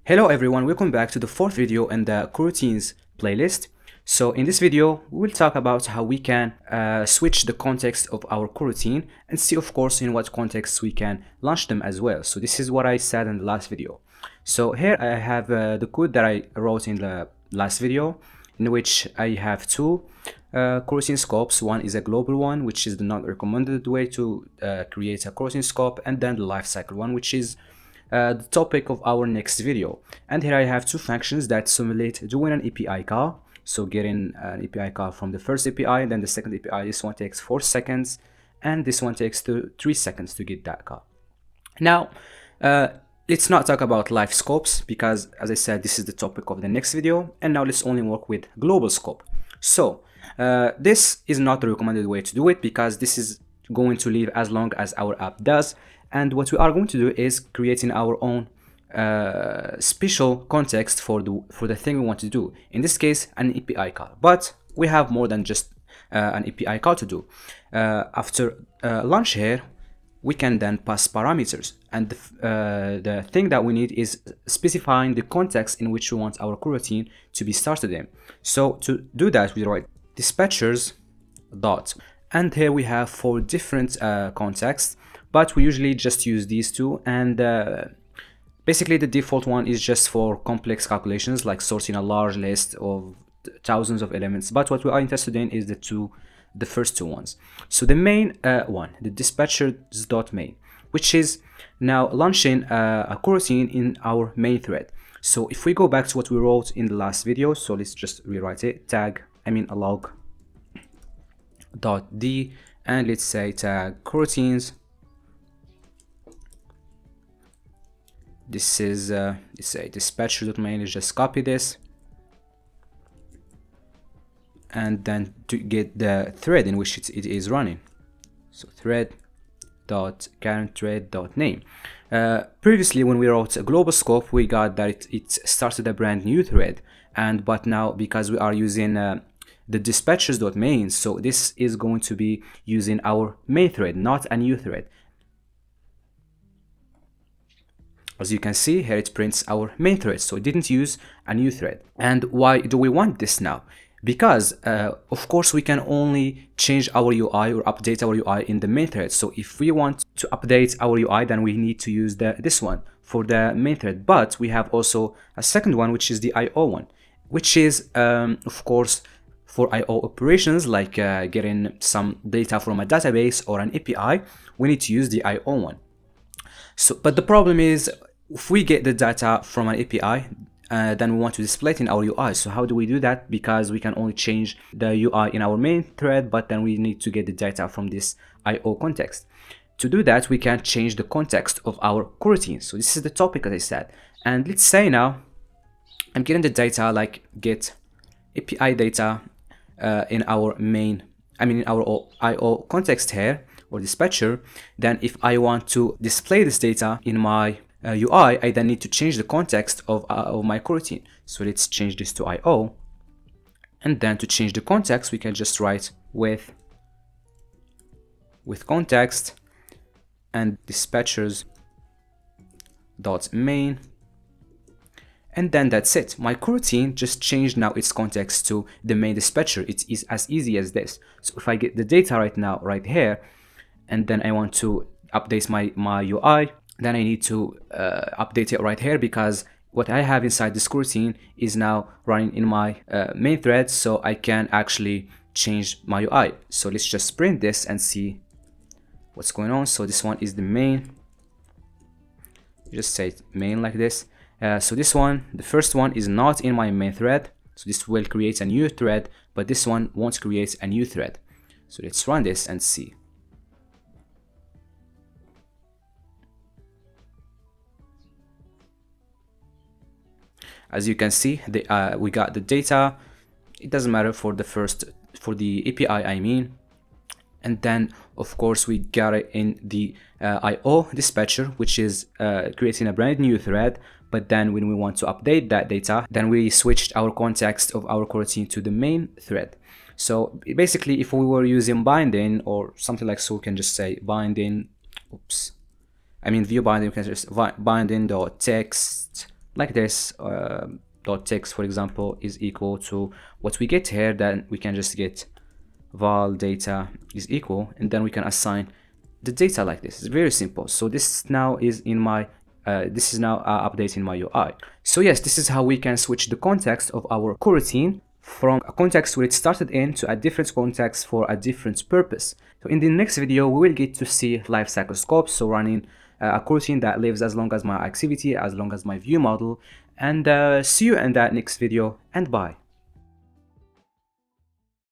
Hello everyone, welcome back to the fourth video in the coroutines playlist. So in this video, we will talk about how we can switch the context of our coroutine and see of course in what context we can launch them as well. So this is what I said in the last video. So here I have the code that I wrote in the last video, in which I have two coroutine scopes. One is a global one, which is the not recommended way to create a coroutine scope, and then the lifecycle one, which is the topic of our next video. And here I have two functions that simulate doing an API call. So getting an API call from the first API, then the second API. This one takes 4 seconds, and this one takes 3 seconds to get that call. Now, let's not talk about live scopes because, as I said, this is the topic of the next video. And now let's only work with global scope. So this is not the recommended way to do it because this is going to live as long as our app does. And what we are going to do is creating our own special context for the thing we want to do. In this case, an API call. But we have more than just an API call to do. After launch here, we can then pass parameters. And the thing that we need is specifying the context in which we want our coroutine to be started in. So to do that, we write dispatchers dot. And here we have 4 different contexts, but we usually just use these two. And basically the default one is just for complex calculations like sorting a large list of thousands of elements. But what we are interested in is the first two ones. So the main one, the dispatchers.main, which is now launching a coroutine in our main thread. So if we go back to what we wrote in the last video, so let's just rewrite it, alloc .d, and let's say tag coroutines. This is let's say dispatcher.main. Let's just copy this, and then to get the thread in which it is running. So thread.current_thread.name. Previously, when we wrote a global scope, we got that it started a brand new thread, but now because we are using the dispatchers.main, so this is going to be using our main thread, not a new thread. As you can see here, it prints our main thread, so it didn't use a new thread. And why do we want this now? Because of course we can only change our UI or update our UI in the main thread. So if we want to update our UI, then we need to use this one for the main thread. But we have also a second one, which is the IO one, which is of course for IO operations like getting some data from a database or an API. We need to use the IO one. So, but the problem is, if we get the data from an API, then we want to display it in our UI. So how do we do that? Because we can only change the UI in our main thread, but then we need to get the data from this IO context. To do that, we can change the context of our coroutine. So this is the topic, as I said. And let's say now I'm getting the data like get API data in our main, in our IO context here, or dispatcher. Then if I want to display this data in my UI, I then need to change the context of my coroutine. So let's change this to IO. And then to change the context, we can just write with context and dispatchers.main. And then that's it. My coroutine just changed now its context to the main dispatcher. It is as easy as this. So if I get the data right now, right here, and then I want to update my UI, then I need to update it right here, because what I have inside this coroutine is now running in my main thread, so I can actually change my UI. So let's just print this and see what's going on. So this one is the main. You just say main like this. So this one, the first one, is not in my main thread, so this will create a new thread, but this one won't create a new thread. So let's run this and see. As you can see, we got the data. It doesn't matter for the API, and then of course we got it in the IO dispatcher, which is creating a brand new thread. But then when we want to update that data, then we switched our context of our coroutine to the main thread. So basically, if we were using binding or something like so, we can just say binding, view binding, we can just binding.text like this. Dot text, for example, is equal to what we get here. Then we can just get val data is equal, and then we can assign the data like this. It's very simple. So this now is in my updating my UI. So yes, this is how we can switch the context of our coroutine from a context where it started in to a different context for a different purpose. So in the next video, we will get to see lifecycle scopes, so running a coroutine that lives as long as my activity, as long as my view model. And see you in that next video, and bye.